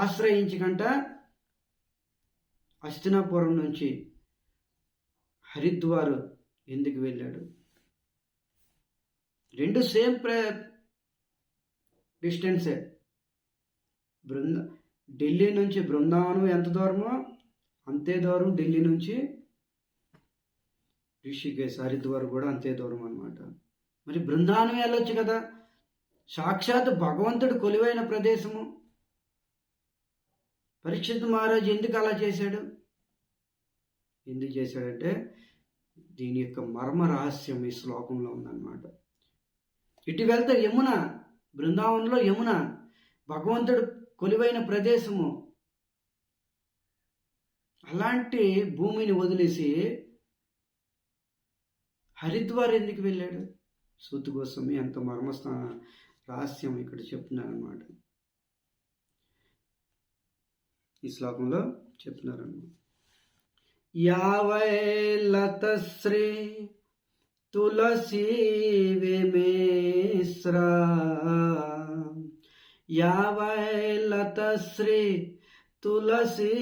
[SPEAKER 1] ఆశ్రయించకంట హస్తినాపురం నుంచి హరిద్వార్ ఎందుకు వెళ్ళాడు? రెండు సేమ్ డిస్టెన్సే. ఢిల్లీ నుంచి బృందావనం ఎంత దూరమో అంతే దూరం ఢిల్లీ నుంచి ఋషికేశ్ హరిద్వార్ కూడా అంతే దూరం అన్నమాట. మరి బృందావనం వెళ్ళొచ్చు కదా, సాక్షాత్ భగవంతుడు కొలువైన ప్రదేశము. పరీక్షిత్ మహారాజు ఎందుకు అలా చేశాడు? ఎందుకు చేశాడంటే దీని యొక్క మర్మ రహస్యం ఈ శ్లోకంలో ఉందన్నమాట. ఇటు వెళ్తే యమున, బృందావనంలో యమున భగవంతుడు కొలువైన ప్రదేశము. అలాంటి భూమిని వదిలేసి హరిద్వార్ ఎందుకు వెళ్ళాడు? సూత గోస్వామి అంత మర్మస్థాన రహస్యం ఇక్కడ చెప్తున్నారన్నమాట. ఈ శ్లోకంలో చెప్తున్నారన్నమాట. యావై లతశ్రీ తులసీ విమిశ్రా, యావై లతశ్రీ తులసీ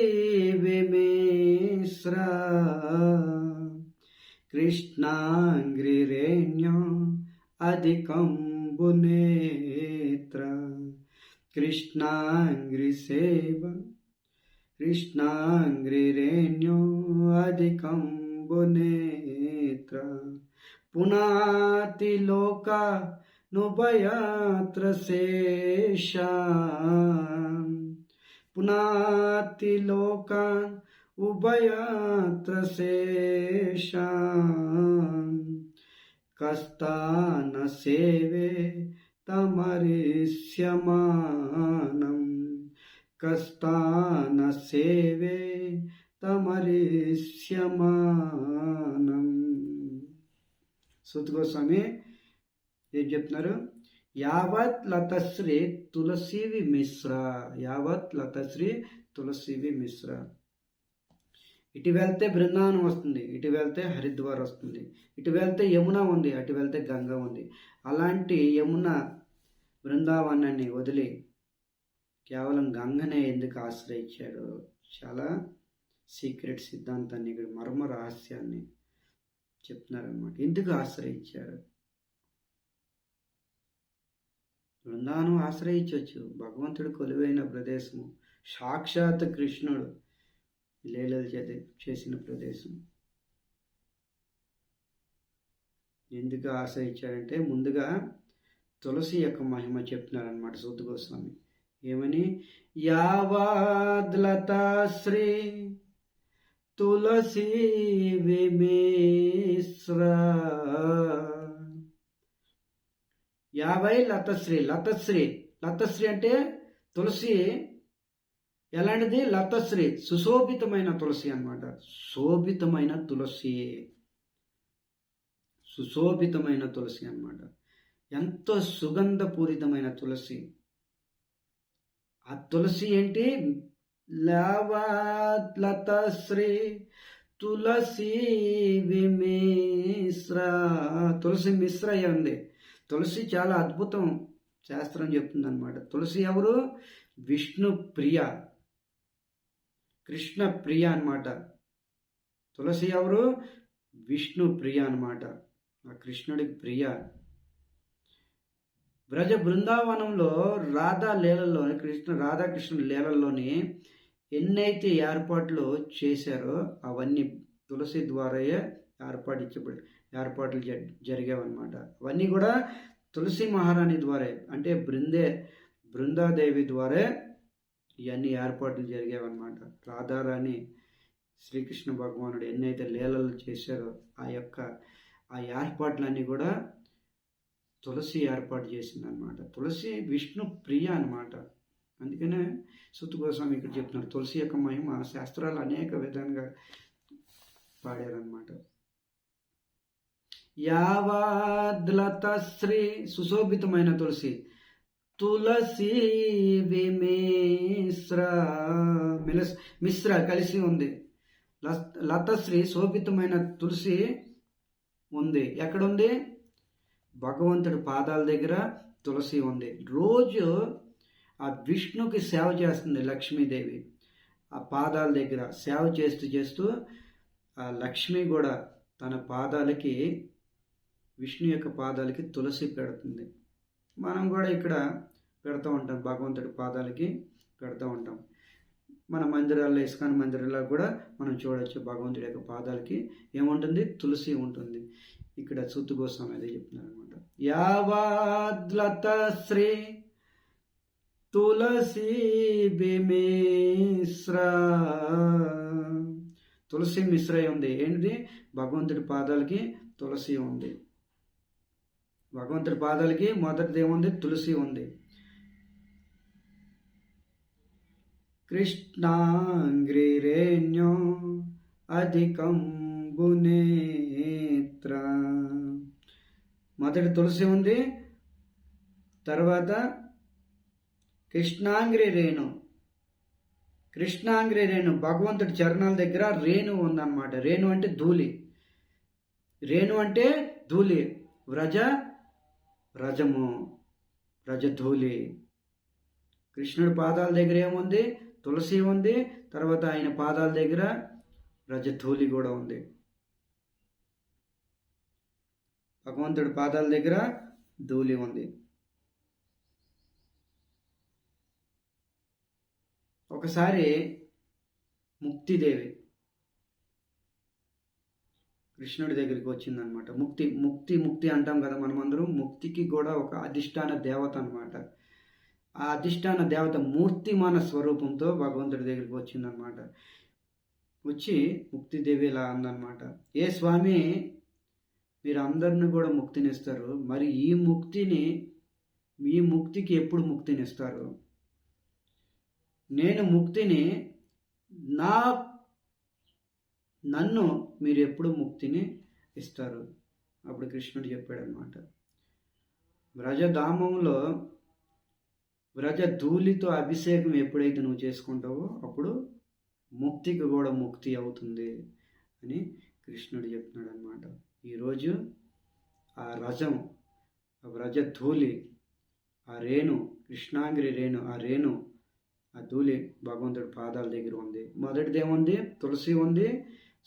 [SPEAKER 1] విమిశ్రా, కృష్ణాంగ్రిరేణ్యో అధికంబునేత్ర, కృష్ణాంగ్రిసేవ కృష్ణాంగ్రిరేణ్యో అధికంబునేత్ర, పునాతి లోకానుభయాత్ర శేషాన్, పునాతి లోకాన్ ఉభయాత్ర శేషాన్, కస్తాన సేవే తమరిష్యమానం, కస్తాన సేవే తమరిష్యమానం. సూత గోస్వామి ఏం చెప్తున్నారు? యావత్ లతశ్రీ తులసీ విమిశ్ర, యావత్ లతశ్రీ తులసీ విమిశ్ర. ఇటు వెళ్తే బృందావనం వస్తుంది, ఇటు వెళ్తే హరిద్వార్ వస్తుంది, ఇటు వెళ్తే యమున ఉంది, అటు వెళ్తే గంగా ఉంది. అలాంటి యమున బృందావనాన్ని వదిలి కేవలం గంగనే ఎందుకు ఆశ్రయించాడు? చాలా సీక్రెట్ సిద్ధాంతాన్ని, ఇక్కడ మర్మ రహస్యాన్ని చెప్తున్నారనమాట. ఎందుకు ఆశ్రయించారు? బృందావనం ఆశ్రయించవచ్చు, భగవంతుడు కొలువైన ప్రదేశము, సాక్షాత్ కృష్ణుడు లీలలు చేసిన ప్రదేశం. ఎందుకు ఆశ్రయించాడంటే ముందుగా తులసి యొక్క మహిమ చెప్తున్నారనమాట సూత గోస్వామి. ఏమని? యావాద్లతాశ్రీ తులసీ విమిశ్ర, యావై లతశ్రీ. లతశ్రీ అంటే తులసి ఎలాంటిది? లతశ్రీ సుశోభితమైన తులసి అన్నమాట. శోభితమైన తులసి, సుశోభితమైన తులసి అన్నమాట. ఎంతో సుగంధపూరితమైన తులసి. ఆ తులసి ఏంటి? లతశ్రీ తులసీ విమిశ్ర. తులసి మిశ్ర ఉంది. తులసి చాలా అద్భుతం, శాస్త్రం చెప్తుందన్నమాట. తులసి ఎవరు? విష్ణు ప్రియ, కృష్ణ ప్రియ అన్నమాట. తులసి ఎవరు? విష్ణు ప్రియ అన్నమాట, ఆ కృష్ణుడికి ప్రియ. బ్రజ బృందావనంలో రాధాకృష్ణుడి లీలల్లోని ఎన్నైతే ఏర్పాట్లు చేశారో అవన్నీ తులసి ద్వారాయే ఏర్పాట్లు జరిగావన్నమాట. అవన్నీ కూడా తులసి మహారాణి ద్వారా, అంటే బృందాదేవి ద్వారా ఇవన్నీ ఏర్పాట్లు జరిగావన్నమాట. రాధారాణి శ్రీకృష్ణ భగవానుడు ఎన్నైతే లీలలు చేశారో ఆ ఏర్పాట్లన్నీ కూడా తులసి ఏర్పాటు చేసిందనమాట. తులసి విష్ణు ప్రియ అనమాట. అందుకనే సూత గోస్వామి ఇక్కడ చెప్తున్నారు, తులసి యొక్క మహిమ శాస్త్రాలు అనేక విధంగా పాడారనమాట. యావాద్లతశ్రీ సుశోభితమైన తులసి, తులసి మిశ్ర కలిసి ఉంది. లతశ్రీ శోభితమైన తులసి ఉంది. ఎక్కడుంది? భగవంతుడి పాదాల దగ్గర తులసి ఉంది. రోజు ఆ విష్ణుకి సేవ చేస్తుంది లక్ష్మీదేవి. ఆ పాదాల దగ్గర సేవ చేస్తూ ఆ లక్ష్మి కూడా తన పాదాలకి, విష్ణు యొక్క పాదాలకి తులసి పెడుతుంది. మనం కూడా ఇక్కడ పెడతా ఉంటాం, భగవంతుడి పాదాలకి పెడతా ఉంటాం. మన మందిరాల్లో, ఇస్కాన్ మందిరాల్లో కూడా మనం చూడవచ్చు, భగవంతుడి యొక్క పాదాలకి ఏముంటుంది? తులసి ఉంటుంది. ఇక్కడ సూత గోస్వామి అదే చెప్తున్నారు అనమాట. యావాద్లత శ్రీ తులసి మిశ్ర, తులసి మిశ్ర ఉంది. ఏంటిది? భగవంతుడి పాదాలకి తులసి ఉంది. భగవంతుడి పాదాలకి మొదటిది ఏముంది? తులసి ఉంది. కృష్ణాంగ్రిరేణ్యో అధికంబునేత్ర, మొదటి తులసి ఉంది. తర్వాత కృష్ణాంగ్రి రేణు, భగవంతుడి చరణాల దగ్గర రేణు ఉందన్నమాట. రేణు అంటే ధూళి. రజధూళి. కృష్ణుడి పాదాల దగ్గర ఏముంది? తులసి ఉంది. తర్వాత ఆయన పాదాల దగ్గర రజధూళి కూడా ఉంది. భగవంతుడి పాదాల దగ్గర ధూళి ఉంది. ఒకసారి ముక్తిదేవి కృష్ణుడి దగ్గరికి వచ్చిందనమాట. ముక్తి అంటాం కదా మనమందరం. ముక్తికి కూడా ఒక అధిష్టాన దేవత అనమాట. ఆ అధిష్టాన దేవత మూర్తిమాన స్వరూపంతో భగవంతుడి దగ్గరికి వచ్చిందనమాట. వచ్చి ముక్తిదేవి ఇలా అందనమాట, ఏ స్వామి, మీరు అందరిని కూడా ముక్తినిస్తారు, మరి ఈ ముక్తికి ఎప్పుడు ముక్తినిస్తారు? నేను ముక్తిని నన్ను మీరు ఎప్పుడు ముక్తిని ఇస్తారు? అప్పుడు కృష్ణుడు చెప్పాడనమాట, వ్రజధామంలో వ్రజధూళితో అభిషేకం ఎప్పుడైతే నువ్వు చేసుకుంటావో అప్పుడు ముక్తికి కూడా ముక్తి అవుతుంది అని కృష్ణుడు చెప్తున్నాడు అనమాట. ఈరోజు ఆ రజం, ఆ వ్రజధూళి, ఆ రేణు, కృష్ణాంగ్రి రేణు, ఆ ధూళి భగవంతుడి పాదాల దగ్గర ఉంది. మొదటిది ఏముంది? తులసి ఉంది,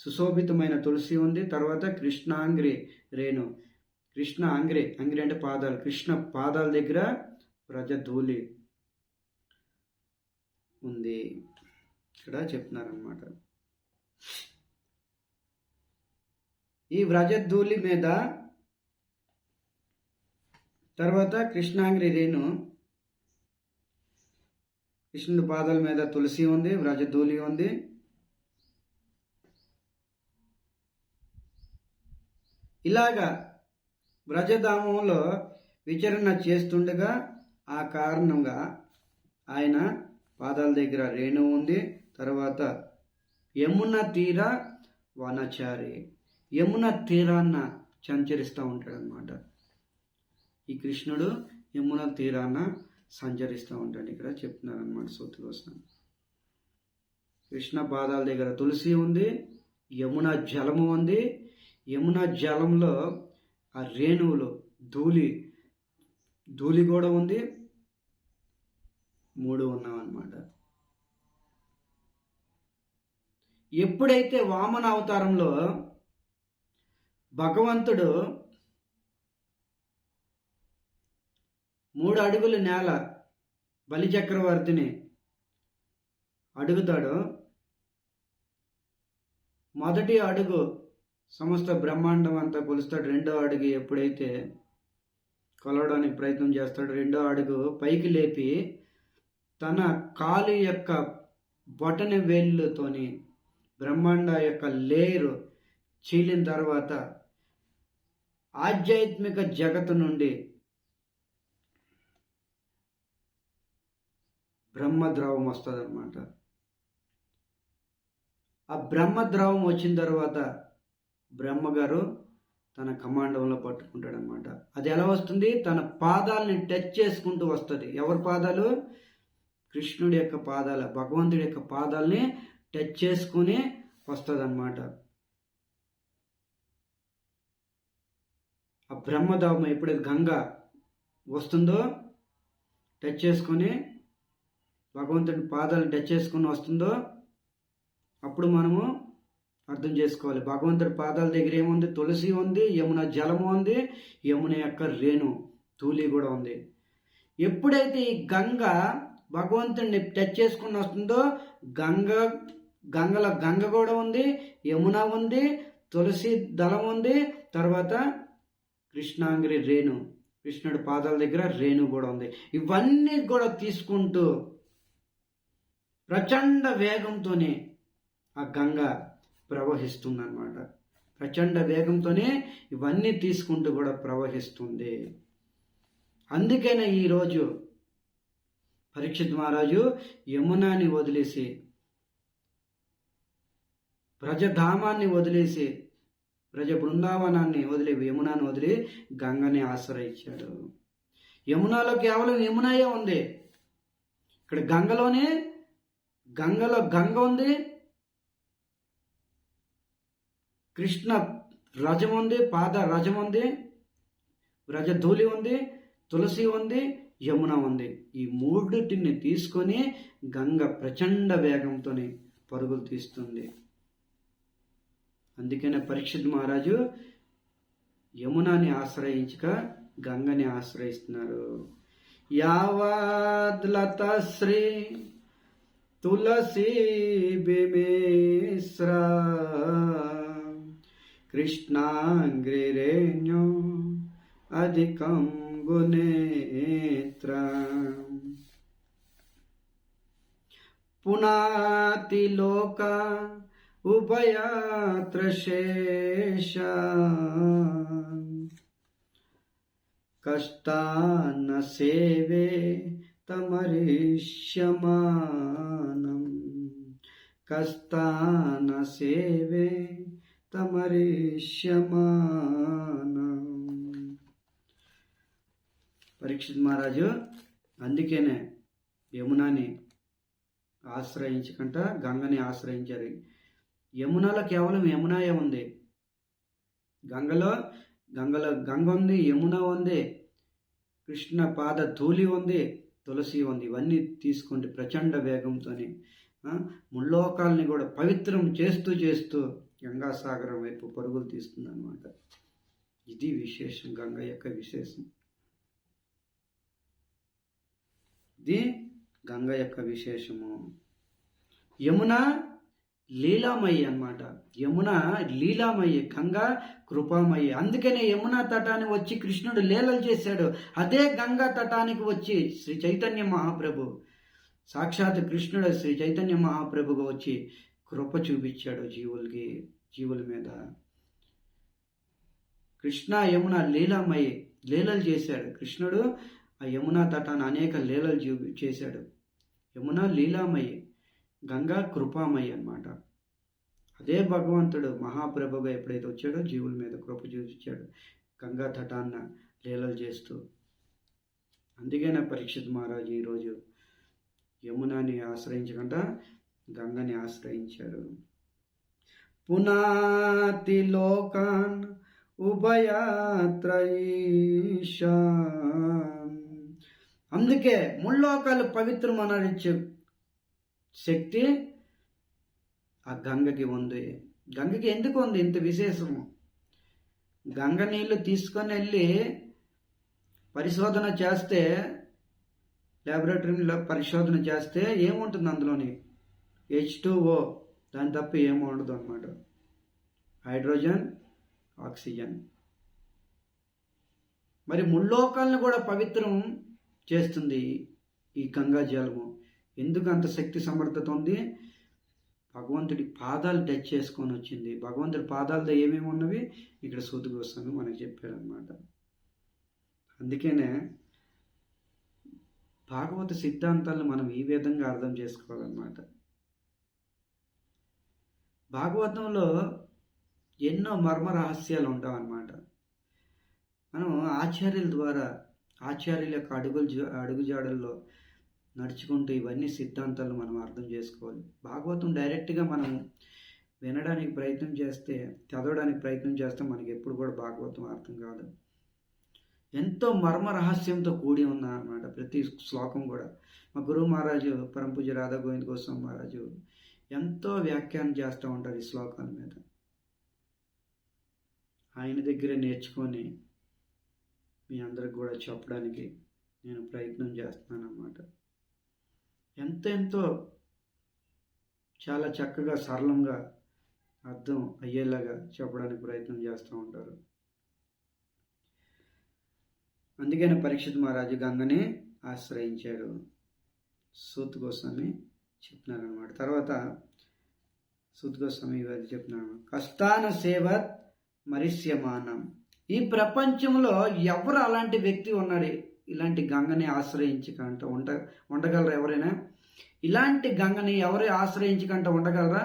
[SPEAKER 1] సుశోభితమైన తులసి ఉంది. తర్వాత కృష్ణాంగ్రి రేణు, అంగ్రి అంటే పాదాలు, కృష్ణ పాదాల దగ్గర వ్రజధూళి ఉంది. ఇక్కడ చెప్తున్నారనమాట. ఈ వ్రజధూళి మీద తర్వాత కృష్ణాంగ్రి రేణు, కృష్ణుడి పాదాల మీద తులసి ఉంది, వ్రజధూళి ఉంది. ఇలాగా వ్రజధామంలో విచరణ చేస్తుండగా ఆ కారణంగా ఆయన పాదాల దగ్గర రేణు ఉంది. తర్వాత యమున తీర వనచారి, యమున తీరాన్న సంచరిస్తూ ఉంటాడనమాట. ఈ కృష్ణుడు యమున తీరాన్న సంచరిస్తూ ఉంటాడు. ఇక్కడ చెప్తున్నారనమాట సూత గోస్వామి. కృష్ణ పాదాల దగ్గర తులసి ఉంది, యమున జలము ఉంది. యమున జలంలో ఆ రేణువులు, ధూళి ధూళి కూడా ఉంది, 3 ఉన్నామన్నమాట. ఎప్పుడైతే వామన అవతారంలో భగవంతుడు 3 అడుగుల నేల బలిచక్రవర్తిని అడుగుతాడో, మొదటి అడుగు సమస్త బ్రహ్మాండం అంతా కొలుస్తాడు. రెండో అడుగు ఎప్పుడైతే కొలవడానికి ప్రయత్నం చేస్తాడు, రెండో అడుగు పైకి లేపి తన కాలు యొక్క బొటని వేళ్ళతోని బ్రహ్మాండ యొక్క లేయరు చీలిన తర్వాత ఆధ్యాత్మిక జగత్తు నుండి బ్రహ్మద్రవం వస్తుంది అన్నమాట. ఆ బ్రహ్మద్రవం వచ్చిన తర్వాత బ్రహ్మగారు తన కమాండంలో పట్టుకుంటాడనమాట. అది ఎలా వస్తుంది? తన పాదాలని టచ్ చేసుకుంటూ వస్తుంది. ఎవరి పాదాలు? కృష్ణుడి యొక్క పాదాల, భగవంతుడి యొక్క పాదాలని టచ్ చేసుకుని వస్తుంది అన్నమాట. ఆ బ్రహ్మధామం ఎప్పుడైతే గంగ వస్తుందో, టచ్ చేసుకొని భగవంతుడి పాదాలు టచ్ చేసుకుని వస్తుందో, అప్పుడు మనము అర్థం చేసుకోవాలి. భగవంతుడి పాదాల దగ్గర ఏముంది? తులసి ఉంది, యమున జలము ఉంది, యమున యొక్క రేణు తూలి కూడా ఉంది. ఎప్పుడైతే ఈ గంగ భగవంతుడిని టచ్ చేసుకుని వస్తుందో, గంగలో గంగ కూడా ఉంది, యమున ఉంది, తులసి దళం ఉంది, తర్వాత కృష్ణాంగిరి రేణు, కృష్ణుడి పాదాల దగ్గర రేణు కూడా ఉంది. ఇవన్నీ కూడా తీసుకుంటూ ప్రచండ వేగంతోనే ఆ గంగ ప్రవహిస్తుందన్నమాట. ప్రచండ వేగంతోనే ఇవన్నీ తీసుకుంటూ కూడా ప్రవహిస్తుంది. అందుకనే ఈరోజు పరీక్షిత్ మహారాజు యమునాని వదిలేసి, బ్రజధామాన్ని వదిలేసి, బ్రజ బృందావనాన్ని వదిలి, యమునాన్ని వదిలి గంగని ఆశ్రయించాడు. యమునాలో కేవలం యమునాయే ఉంది. ఇక్కడ గంగలో గంగ ఉంది, కృష్ణ రజం ఉంది, పాద రజం ఉంది, రజధూళి ఉంది, తులసి ఉంది, యమున ఉంది. ఈ మూడిటిని తీసుకొని గంగ ప్రచండ వేగంతో పరుగులు తీస్తుంది. అందుకనే పరీక్షిత్ మహారాజు యమునాని ఆశ్రయించక గంగని ఆశ్రయిస్తున్నారు. యావద్లతశ్రీ తులసి బిమిశ్రా కృష్ణాంగ్రిరేణ్యో అధికం గునేత్ర పునాతి లోక ఉభయత్ర శేష కష్టాన సేవే తమరిష్యమానం, కష్టాన సేవే తమరిష్యమానం. పరీక్షిత్ మహారాజు అందుకేనే యమునాని ఆశ్రయించకుండా గంగని ఆశ్రయించారు. యమునలో కేవలం యమునాయే ఉంది. గంగలో గంగ ఉంది, యమున ఉంది, కృష్ణ పాద ధూళి ఉంది, తులసి ఉంది. ఇవన్నీ తీసుకుంటే ప్రచండ వేగంతోని ముల్లోకాలని కూడా పవిత్రం చేస్తూ గంగాసాగరం వైపు పరుగులు తీస్తుంది అన్నమాట. ఇది విశేషం, గంగ యొక్క విశేషం. ఇది గంగ యొక్క విశేషము. యమున లీలామయ్యి అన్నమాట. యమున లీలామయ్యి, గంగా కృపామయ్యి. అందుకనే యమున తటాన్ని వచ్చి కృష్ణుడు లీలలు చేశాడు. అదే గంగా తటానికి వచ్చి శ్రీ చైతన్య మహాప్రభు, సాక్షాత్ కృష్ణుడు శ్రీ చైతన్య మహాప్రభుగా వచ్చి కృప చూపించాడు జీవుల మీద. కృష్ణ యమున లీలామయ్యి, లీలలు చేశాడు కృష్ణుడు. ఆ యమునా తటాన్ని అనేక లీలలు చేశాడు. యమున లీలామయ్యి, గంగా కృపామయ్యి అన్నమాట. అదే భగవంతుడు మహాప్రభుగా ఎప్పుడైతే వచ్చాడో జీవుల మీద కృప చూపించాడు, గంగా తటాన్న లీలలు చేస్తూ. అందుకనే పరీక్షిత్ మహారాజు ఈరోజు యమునాని ఆశ్రయించకుండా గంగని ఆశ్రయించారు. పునాతి లోకాన్ ఉభయాత్రైషా. అందుకే ముల్లోకాలు పవిత్రమనరిచ్చే శక్తి ఆ గంగకి ఉంది. గంగకి ఎందుకు ఉంది ఇంత విశేషము? గంగ నీళ్ళు తీసుకొని వెళ్ళి పరిశోధన చేస్తే, ల్యాబొరేటరీలో పరిశోధన చేస్తే ఏముంటుంది అందులోని? H2O, దాని తప్ప ఏమి ఉండదు అనమాట. Hydrogen, oxygen. మరి ముల్లోకాలను కూడా పవిత్రం చేస్తుంది ఈ గంగా జలము. ఎందుకు అంత శక్తి సమర్థత ఉంది? భగవంతుడి పాదాలు టచ్ చేసుకొని వచ్చింది. భగవంతుడి పాదాలతో ఏమేమి ఉన్నవి ఇక్కడ సూత గోస్వామి మనకు చెప్పాడు అనమాట. అందుకనే భాగవత సిద్ధాంతాలను మనం ఈ విధంగా అర్థం చేసుకోవాలన్నమాట. భాగవతంలో ఎన్నో మర్మ రహస్యాలు ఉంటామన్నమాట. మనం ఆచార్యుల ద్వారా, ఆచార్యుల యొక్క అడుగుజాడల్లో నడుచుకుంటూ ఇవన్నీ సిద్ధాంతాలు మనం అర్థం చేసుకోవాలి. భాగవతం డైరెక్ట్గా మనం వినడానికి ప్రయత్నం చేస్తే, చదవడానికి ప్రయత్నం చేస్తే మనకి ఎప్పుడు కూడా భాగవతం అర్థం కాదు. ఎంతో మర్మ రహస్యంతో కూడి ఉన్న అన్నమాట ప్రతి శ్లోకం కూడా. మా గురువు మహారాజు పరమపూజ రాధా గోవింద గోస్వామి మహారాజు ఎంతో వ్యాఖ్యానం చేస్తూ ఉంటారు ఈ శ్లోకాల మీద. ఆయన దగ్గర నేర్చుకొని మీ అందరికి కూడా చెప్పడానికి నేను ప్రయత్నం చేస్తున్నాను అన్నమాట. ఎంతో చాలా చక్కగా సరళంగా అర్థం అయ్యేలాగా చెప్పడానికి ప్రయత్నం చేస్తూ ఉంటారు. అందుకని పరీక్షిత్ మహారాజు గంగని ఆశ్రయించాడు. సూత్ గోస్వామి చెప్తున్నారనమాట. తర్వాత సూత్ గోస్వామి చెప్తున్నాడు, కష్టాన సేవత్ మరిష్యమానం. ఈ ప్రపంచంలో ఎవరు అలాంటి వ్యక్తి ఉన్నాడు ఇలాంటి గంగని ఆశ్రయించకంట ఉండగలరా? ఎవరైనా ఇలాంటి గంగని ఎవరు ఆశ్రయించకంట ఉండగలరా?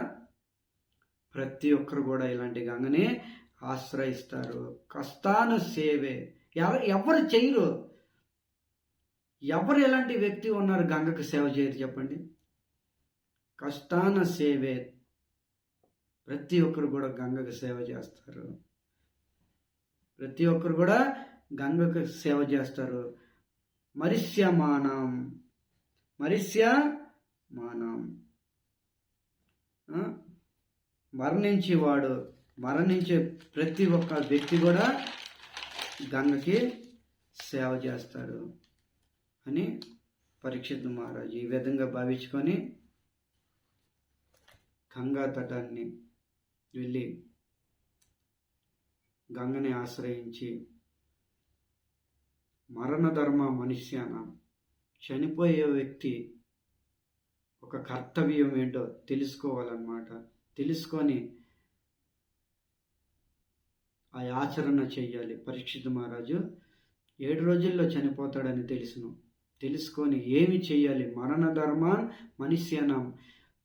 [SPEAKER 1] ప్రతి ఒక్కరు కూడా ఇలాంటి గంగని ఆశ్రయిస్తారు. కష్టాన సేవే. ఎవరు చేయరు? ఎవరు ఎలాంటి వ్యక్తి ఉన్నారు గంగకు సేవ చేయరు చెప్పండి? కష్టాన సేవే. ప్రతి ఒక్కరు కూడా గంగకు సేవ చేస్తారు. ప్రతి ఒక్కరు కూడా గంగకు సేవ చేస్తారు. మరిష్యమానం. మరణించే ప్రతి ఒక్క వ్యక్తి కూడా గంగకి సేవ చేస్తాడు అని పరీక్షిత్ మహారాజు ఈ విధంగా భావించుకొని గంగా తటాన్ని వెళ్ళి గంగని ఆశ్రయించి మరణధర్మ మనుష్యానం, చనిపోయే వ్యక్తి ఒక కర్తవ్యం ఏంటో తెలుసుకోవాలన్నమాట. తెలుసుకొని ఆ ఆచరణ చెయ్యాలి. పరీక్షిత్ మహారాజు 7 రోజుల్లో చనిపోతాడని తెలుసుకొని ఏమి చెయ్యాలి? మరణధర్మ మనుష్యానం.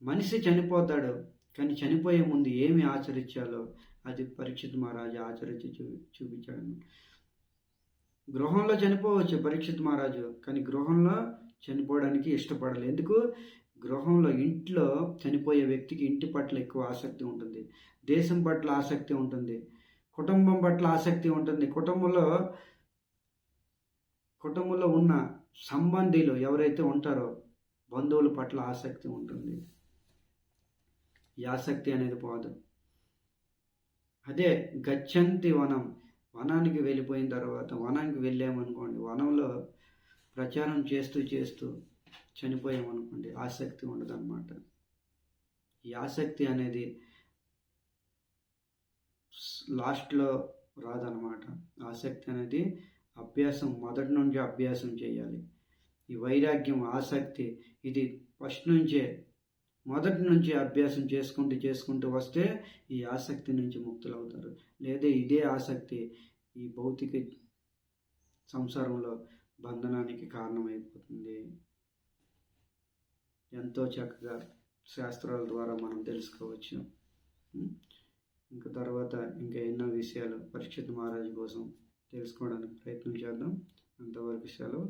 [SPEAKER 1] మనిషి చనిపోతాడు, కానీ చనిపోయే ముందు ఏమి ఆచరించాలో అది పరీక్షిత్ మహారాజు ఆచరించి చూపించాడు. గృహంలో చనిపోవచ్చు పరీక్షిత్ మహారాజు, కానీ గృహంలో చనిపోవడానికి ఇష్టపడాలి. ఎందుకు? గృహంలో, ఇంట్లో చనిపోయే వ్యక్తికి ఇంటి పట్ల ఎక్కువ ఆసక్తి ఉంటుంది, దేశం పట్ల ఆసక్తి ఉంటుంది, కుటుంబం పట్ల ఆసక్తి ఉంటుంది. కుటుంబంలో ఉన్న సంబంధీలు ఎవరైతే ఉంటారో బంధువుల పట్ల ఆసక్తి ఉంటుంది. ఈ ఆసక్తి అనేది పోదు. అదే గచ్చంతి వనం. వనానికి వెళ్ళిపోయిన తర్వాత, వనానికి వెళ్ళామనుకోండి, వనంలో ప్రచారం చేస్తూ చనిపోయామనుకోండి, ఆసక్తి ఉండదు అన్నమాట. ఈ ఆసక్తి అనేది లాస్ట్లో రాదనమాట. ఆసక్తి అనేది అభ్యాసం, మొదటి నుంచి అభ్యాసం చేయాలి. ఈ వైరాగ్యం, ఆసక్తి ఇది మొదటి నుంచి అభ్యాసం చేసుకుంటూ వస్తే ఈ ఆసక్తి నుంచి ముక్తులవుతారు. లేదా ఇదే ఆసక్తి ఈ భౌతిక సంసారంలో బంధనానికి కారణమైపోతుంది. ఎంతో చక్కగా శాస్త్రాల ద్వారా మనం తెలుసుకోవచ్చు. ఇంకా తర్వాత ఇంకా ఎన్నో విషయాలు పరీక్షిత్ మహారాజు కోసం తెలుసుకోవడానికి ప్రయత్నం చేద్దాం. అంతవరకు సెలవు.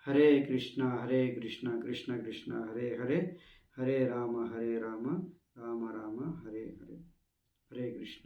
[SPEAKER 1] హరే కృష్ణ కృష్ణ కృష్ణ హరే హరే, హరే రామ రామ రామ హరే హరే. హరే కృష్ణ.